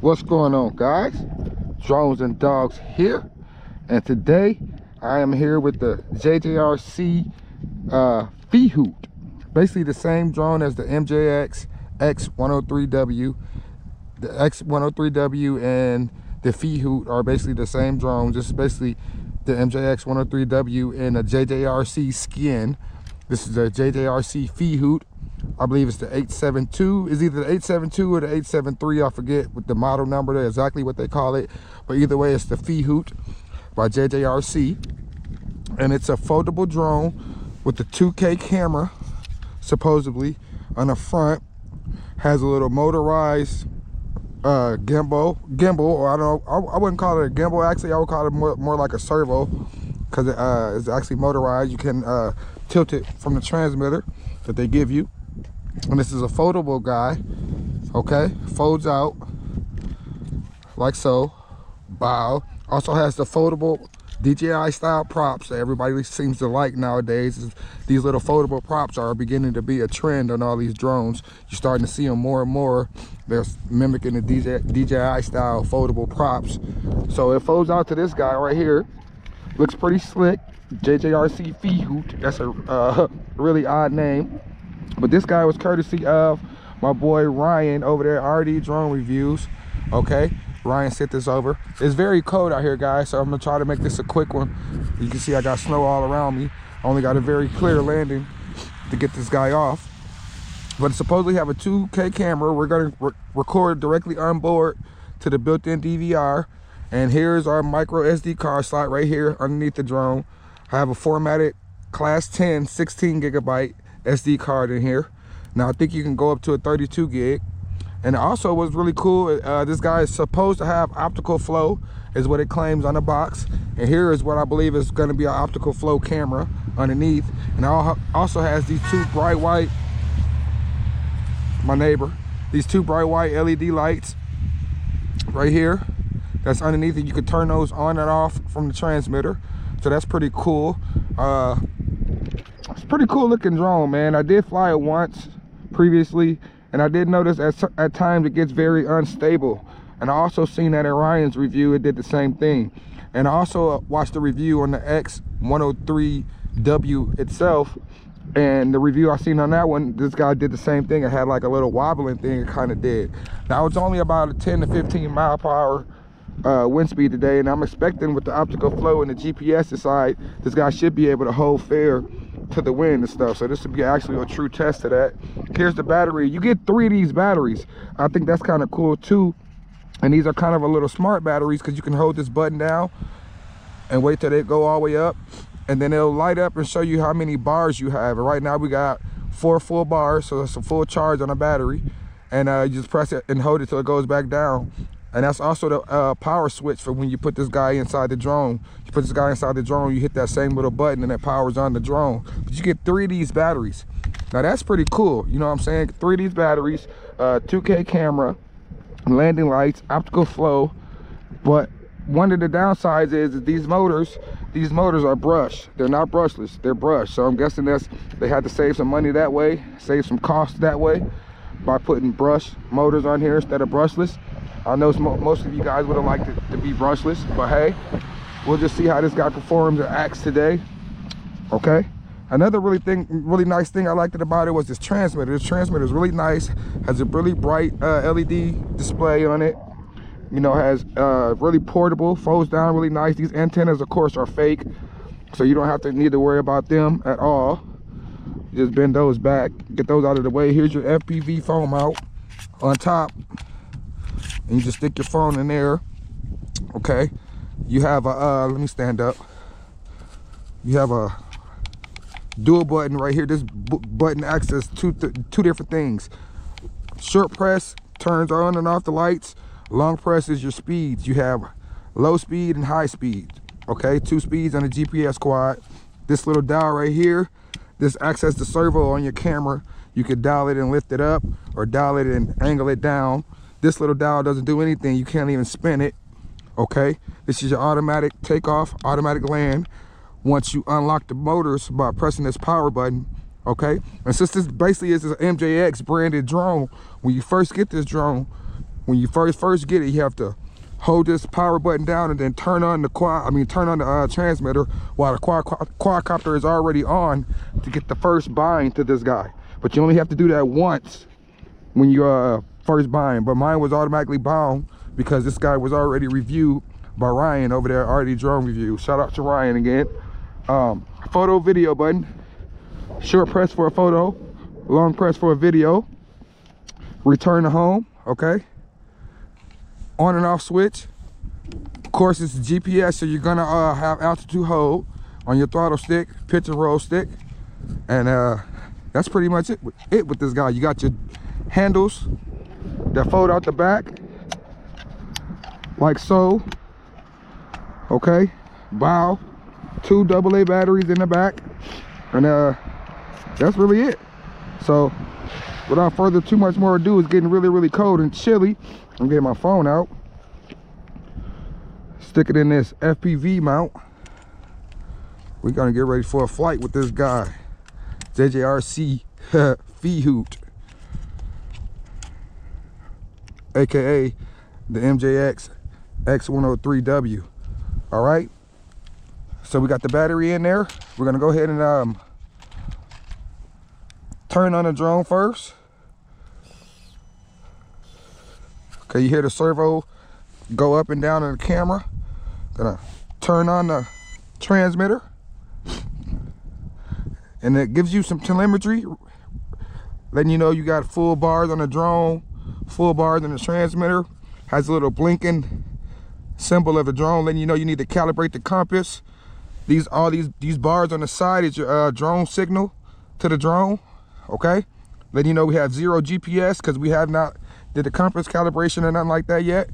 What's going on, guys? Drones and Dogs here, and today I am here with the JJRC Feahoot. Basically the same drone as the MJX X103W. The X103W and the Feahoot are basically the same drones. This is basically the MJX 103W in a JJRC skin. This is a JJRC Feahoot. I believe it's the H72. It's either the H72 or the H73. I forget what the model number is, exactly what they call it. But either way, it's the Feahoot by JJRC. And it's a foldable drone with the 2K camera, supposedly, on the front. Has a little motorized gimbal, or I don't know, I wouldn't call it a gimbal actually. I would call it more like a servo, because it's actually motorized. You can tilt it from the transmitter that they give you. And this is a foldable guy, okay? Folds out like so. Wow. Also has the foldable DJI style props that everybody seems to like nowadays. These little foldable props are beginning to be a trend on all these drones. You're starting to see them more and more. They're mimicking the DJI style foldable props. So it folds out to this guy right here. Looks pretty slick. JJRC Feahoot. That's a really odd name. But this guy was courtesy of my boy Ryan over there, RD Drone Reviews. Okay, Ryan sent this over. It's very cold out here, guys, so I'm gonna try to make this a quick one. You can see I got snow all around me. I only got a very clear landing to get this guy off. But it supposedly have a 2K camera. We're gonna record directly on board to the built-in DVR. And here's our micro SD card slot right here underneath the drone. I have a formatted class 10 16 gigabyte SD card in here. Now I think you can go up to a 32 gig. And also what's really cool, this guy is supposed to have optical flow, is what it claims on the box. And here is what I believe is going to be an optical flow camera underneath. And it also has these two bright white, these two bright white LED lights right here that's underneath it. You can turn those on and off from the transmitter, so that's pretty cool. It's a pretty cool looking drone, man. I did fly it once previously, and I did notice at times it gets very unstable. And I also seen that in Ryan's review, it did the same thing. And I also watched the review on the X103W itself, and the review I seen on that one, this guy did the same thing. It had like a little wobbling thing, it kind of did. Now it's only about a 10 to 15 mile per hour wind speed today, and I'm expecting with the optical flow and the GPS side, this guy should be able to hold fair to the wind and stuff. So this would be actually a true test of that. Here's the battery. You get 3 of these batteries. I think that's kind of cool too. And these are kind of a little smart batteries, because you can hold this button down and wait till they go all the way up, and then it'll light up and show you how many bars you have. And right now we got 4 full bars, so it's a full charge on a battery. And you just press it and hold it till it goes back down. And that's also the power switch for when you put this guy inside the drone. You put this guy inside the drone, you hit that same little button and it powers on the drone. But you get 3 of these batteries. Now that's pretty cool, you know what I'm saying? 3 of these batteries, 2K camera, landing lights, optical flow. But one of the downsides is that these motors are brushed. They're not brushless, they're brushed. So I'm guessing they had to save some money that way, save some cost that way, by putting brush motors on here instead of brushless. I know most of you guys would have liked it to be brushless, but hey, we'll just see how this guy performs or acts today. Okay. Another really nice thing I liked about it was this transmitter. This transmitter is really nice. Has a really bright LED display on it. You know, has really portable, folds down really nice. These antennas, of course, are fake, so you don't have to need to worry about them at all. Just bend those back, get those out of the way. Here's your FPV phone mount on top. And you just stick your phone in there. Okay, you have a let me stand up. You have a dual button right here. This button acts as two different things. Short press turns on and off the lights. Long press is your speeds. You have low speed and high speed. Okay, 2 speeds on the GPS quad. This little dial right here, this acts as the servo on your camera. You can dial it and lift it up, or dial it and angle it down. This little dial doesn't do anything. You can't even spin it. Okay, this is your automatic takeoff, automatic land once you unlock the motors by pressing this power button. Okay, and since this basically is an MJX branded drone, when you first get this drone, when you first get it, you have to hold this power button down and then turn on the transmitter while the quadcopter is already on to get the first bind to this guy. But you only have to do that once when you first bind. But mine was automatically bound because this guy was already reviewed by Ryan over there, already drone review. Shout out to Ryan again. Photo video button, short press for a photo, long press for a video, return to home, okay? On and off switch. Of course, it's GPS, so you're gonna have altitude hold on your throttle stick, pitch and roll stick, and that's pretty much it with this guy. You got your handles that fold out the back like so, okay? Bow, 2 AA batteries in the back, and that's really it. So without further too much more ado, it's getting really cold and chilly. I'm getting my phone out, stick it in this FPV mount. We're gonna get ready for a flight with this guy, JJRC Feahoot, aka the MJX X103W. All right, so we got the battery in there. We're gonna go ahead and turn on the drone first. Okay, you hear the servo go up and down on the camera. Gonna turn on the transmitter, and it gives you some telemetry, letting you know you got full bars on the drone, full bars on the transmitter. Has a little blinking symbol of the drone, letting you know you need to calibrate the compass. These bars on the side is your drone signal to the drone. Okay, letting you know we have 0 GPS because we have not did the compass calibration or nothing like that yet.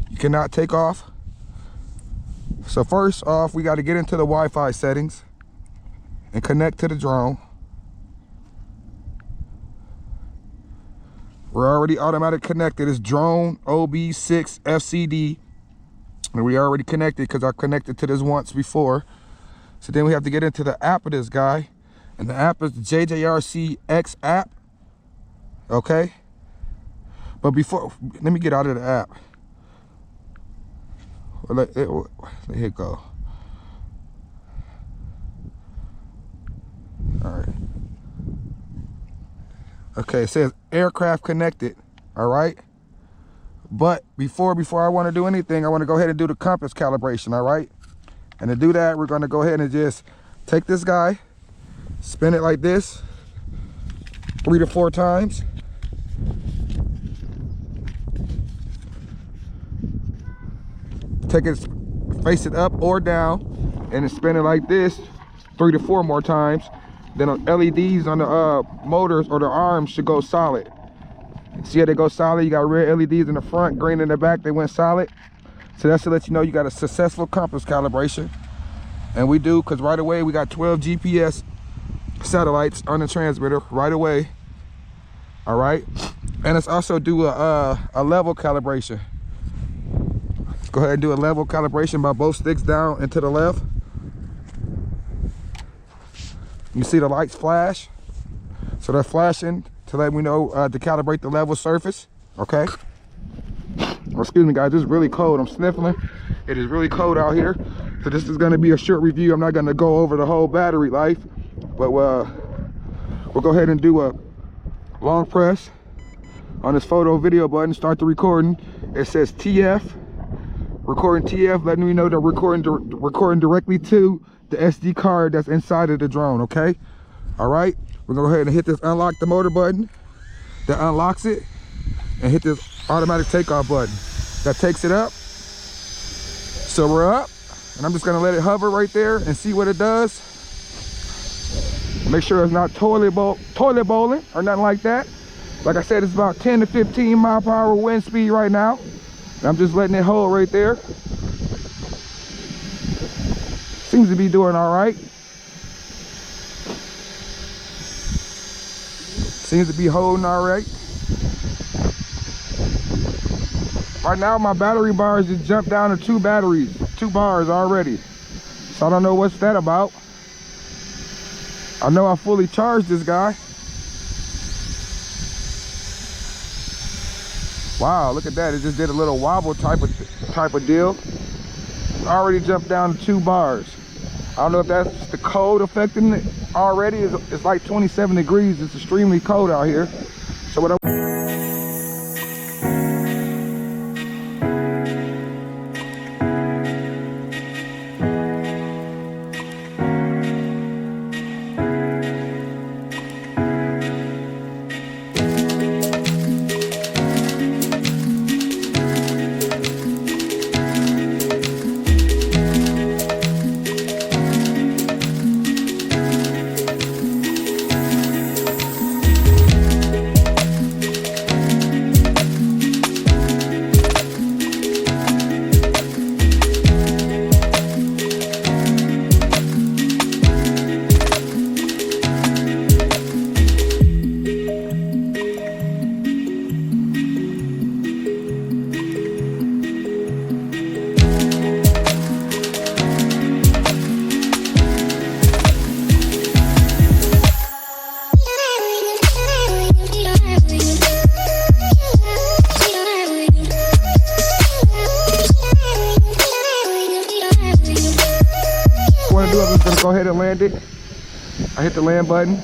You cannot take off. So first off, we got to get into the Wi-Fi settings and connect to the drone. We're already automatic connected. It's drone OB6 FCD, and we already connected because I connected to this once before. So then we have to get into the app of this guy, and the app is the JJRC X app. Okay, but before, let me get out of the app. Let it go. All right. Okay, it says aircraft connected. All right. But before I want to do anything, I want to go ahead and do the compass calibration. All right. And to do that, we're going to go ahead and just take this guy, spin it like this 3 to 4 times. Take it, face it up or down, and then spin it like this 3 to 4 more times. Then the LEDs on the motors or the arms should go solid. See how they go solid? You got red LEDs in the front, green in the back, they went solid. So that's to let you know you got a successful compass calibration. And we do, because right away we got 12 GPS satellites on the transmitter right away. All right, and let's also do a level calibration. Let's go ahead and do a level calibration by both sticks down and to the left. You see the lights flash, so they're flashing to let me know to calibrate the level surface. Okay. Oh, excuse me guys, it's really cold. I'm sniffling. It is really cold out here, so this is going to be a short review. I'm not going to go over the whole battery life, but we'll go ahead and do a long press on this photo video button, start the recording. It says TF, recording TF, letting me know that recording directly to the SD card that's inside of the drone. Okay, all right, we're gonna go ahead and hit this unlock the motor button that unlocks it, and hit this automatic takeoff button that takes it up. So we're up, and I'm just gonna let it hover right there and see what it does. Make sure it's not toilet bowling or nothing like that. Like I said, it's about 10 to 15 mile per hour wind speed right now. And I'm just letting it hold right there. Seems to be doing all right. Seems to be holding all right. Right now, my battery bars just jumped down to 2 bars already. So I don't know what's that about. I know I fully charged this guy. Wow, look at that. It just did a little wobble type of deal. Already jumped down to 2 bars. I don't know if that's the cold affecting it already. It's like 27 degrees. It's extremely cold out here. So what I'm just gonna go ahead and land it. I hit the land button.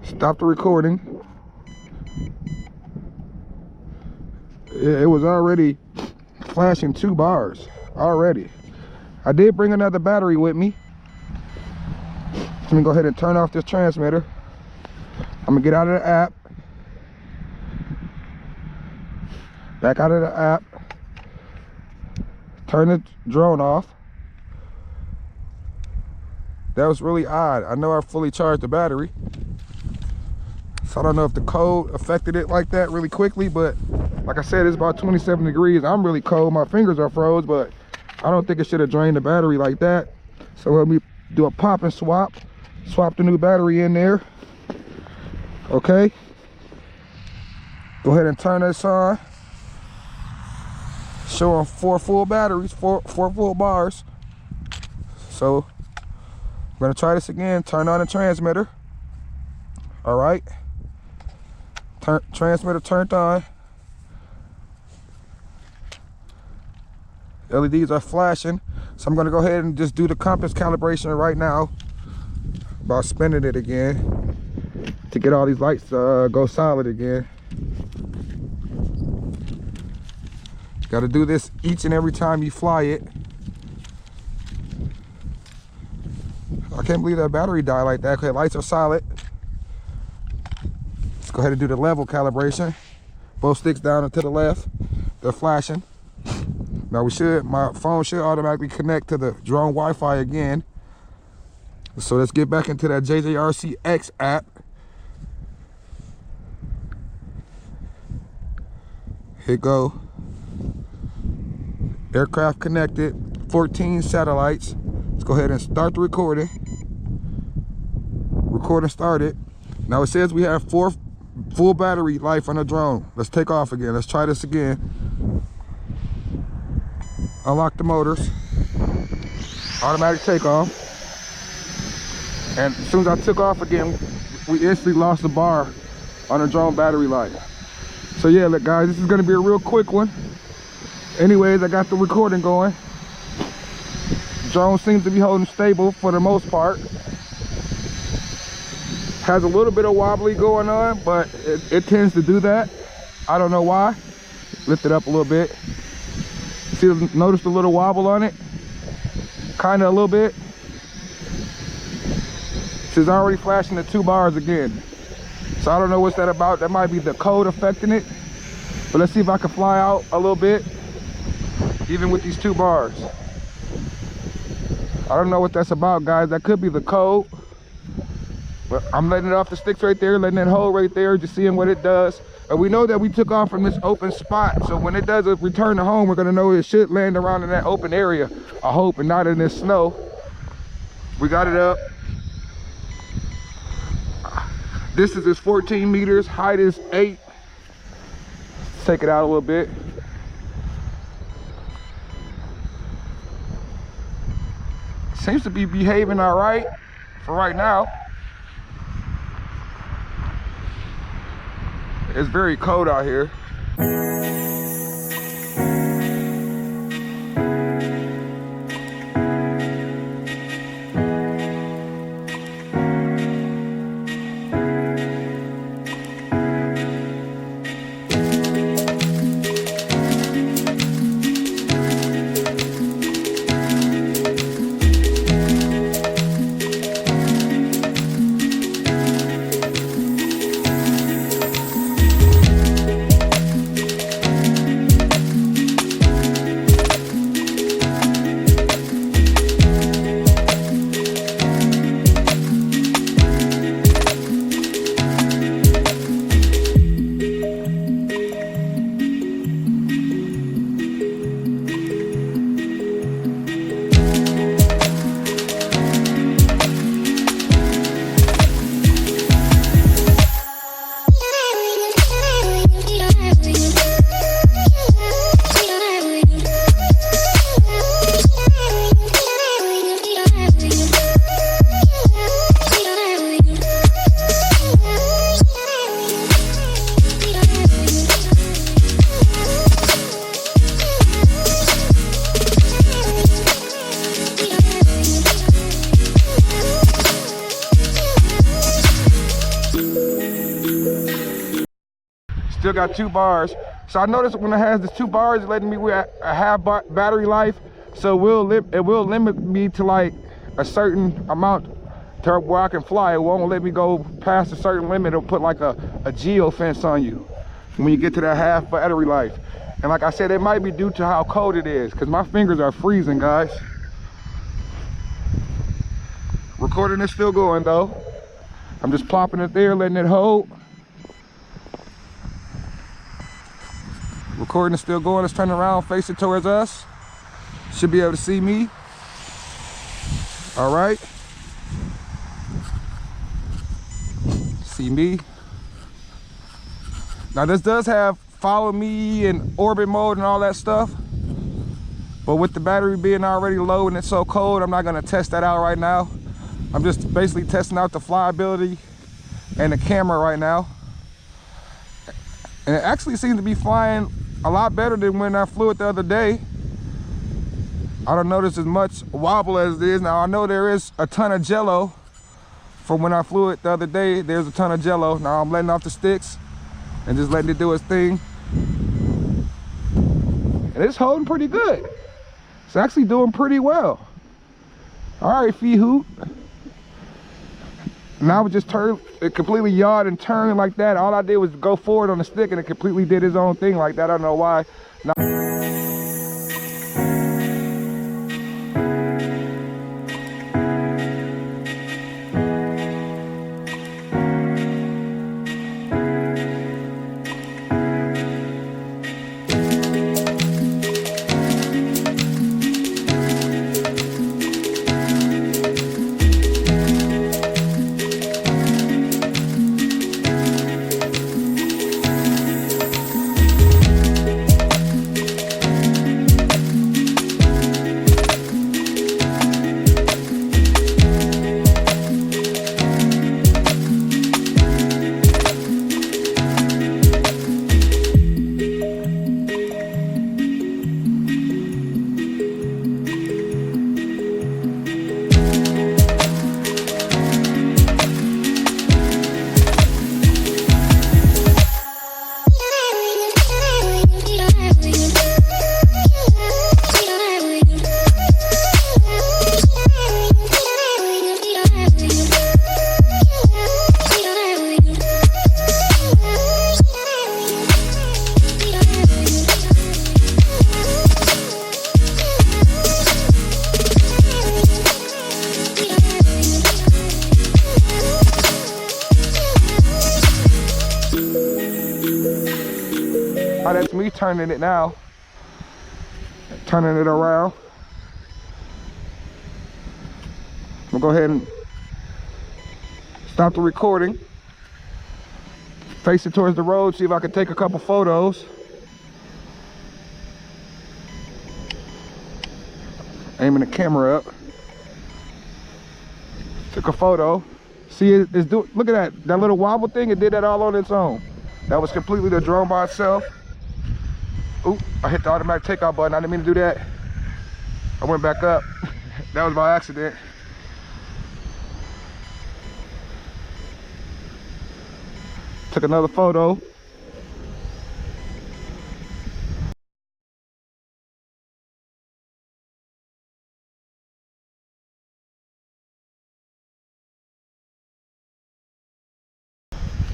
Stop the recording. It was already flashing 2 bars already. I did bring another battery with me. Let me go ahead and turn off this transmitter. I'm gonna get out of the app. Back out of the app. Turn the drone off. That was really odd. I know I fully charged the battery. So I don't know if the cold affected it like that really quickly, but like I said, it's about 27 degrees. I'm really cold. My fingers are froze, but I don't think it should have drained the battery like that. So let me do a pop and swap. Swap the new battery in there. Okay. Go ahead and turn this on. Showing 4 full batteries, four full bars. So I'm gonna try this again. Turn on the transmitter. All right. Transmitter turned on. LEDs are flashing. So I'm gonna go ahead and just do the compass calibration right now. About spinning it again to get all these lights go solid again. Got to do this each and every time you fly it. I can't believe that battery died like that. Okay, lights are solid. Let's go ahead and do the level calibration. Both sticks down and to the left. They're flashing. Now my phone should automatically connect to the drone Wi-Fi again. So let's get back into that JJRC X app. Hit go. Aircraft connected, 14 satellites. Let's go ahead and start the recording. Recording started. Now it says we have 4 full battery life on the drone. Let's take off again. Let's try this again. Unlock the motors. Automatic takeoff. And as soon as I took off again, we instantly lost the bar on the drone battery life. So yeah, look guys, this is gonna be a real quick one. Anyways, I got the recording going. Drone seems to be holding stable for the most part. Has a little bit of wobbly going on, but it tends to do that. I don't know why. Lift it up a little bit. See, notice the little wobble on it? Kind of a little bit. It's already flashing the 2 bars again. So I don't know what's that about. That might be the code affecting it. But let's see if I can fly out a little bit, even with these 2 bars. I don't know what that's about, guys. That could be the code. But I'm letting it off the sticks right there, letting it hold right there, just seeing what it does. And we know that we took off from this open spot. So when it does a return to home, we're gonna know it should land around in that open area, I hope, and not in this snow. We got it up. Distance is 14 meters, height is 8. Let's take it out a little bit. Seems to be behaving all right. for right now. It's very cold out here. Still got 2 bars. So I noticed when it has the 2 bars, it's letting me wear a half battery life. So it will limit me to like a certain amount to where I can fly. It won't let me go past a certain limit. It'll put like a geo fence on you when you get to that half battery life. And like I said, it might be due to how cold it is, because my fingers are freezing, guys. Recording is still going though. I'm just plopping it there, letting it hold. Recording is still going. Let's turn around, face it towards us. Should be able to see me. All right. See me. Now this does have follow me and orbit mode and all that stuff. But with the battery being already low and it's so cold, I'm not gonna test that out right now. I'm just basically testing out the flyability and the camera right now. And it actually seems to be flying a lot better than when I flew it the other day. I don't notice as much wobble as it is now. I know there is a ton of jello from when I flew it the other day. There's a ton of jello. Now I'm letting off the sticks and just letting it do its thing. And it's holding pretty good. It's actually doing pretty well. All right, Feahoot. Now it just turned, it completely yawed and turned like that. All I did was go forward on the stick and it completely did its own thing like that. I don't know why. Oh, that's me turning it now. Turning it around. I'm gonna go ahead and stop the recording. Face it towards the road, see if I can take a couple photos. Aiming the camera up. Took a photo. See, look at that little wobble thing. It did that all on its own. That was completely the drone by itself. Oop, I hit the automatic takeoff button. I didn't mean to do that. I went back up. That was by accident. Took another photo.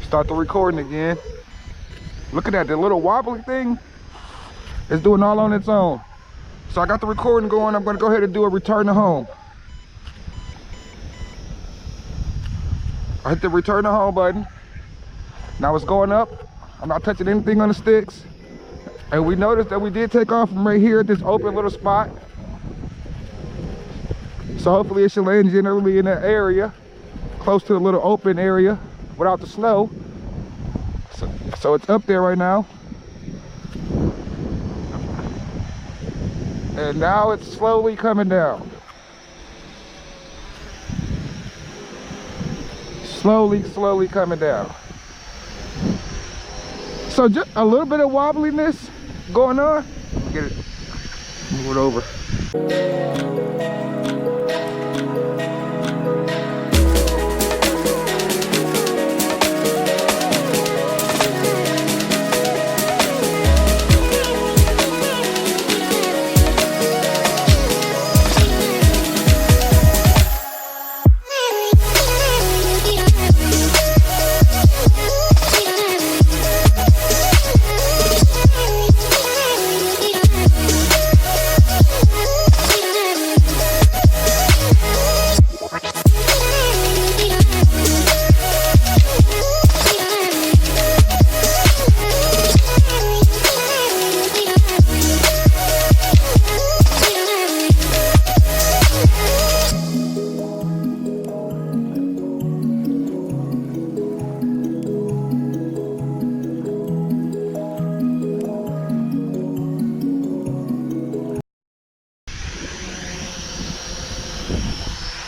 Start the recording again. Look at that, the little wobbly thing is doing all on its own. So I got the recording going. I'm gonna go ahead and do a return to home. I hit the return to home button. Now it's going up. I'm not touching anything on the sticks. And we noticed that we did take off from right here at this open little spot. So hopefully it should land generally in that area, close to the little open area without the snow. So it's up there right now. And now it's slowly coming down. Slowly coming down. So just a little bit of wobbliness going on. Get it, move it over.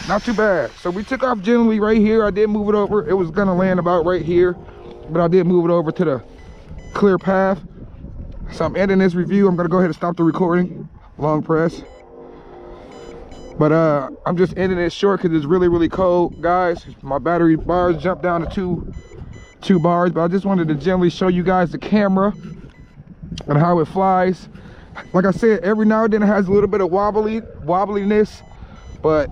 Not too bad. So we took off gently right here. I did move it over. It was gonna land about right here, but I did move it over to the clear path. So I'm ending this review. I'm gonna go ahead and stop the recording. Long press. But I'm just ending it short because it's really cold, guys. My battery bars jumped down to two bars, but I just wanted to gently show you guys the camera and how it flies. Like I said, every now and then it has a little bit of wobbliness, but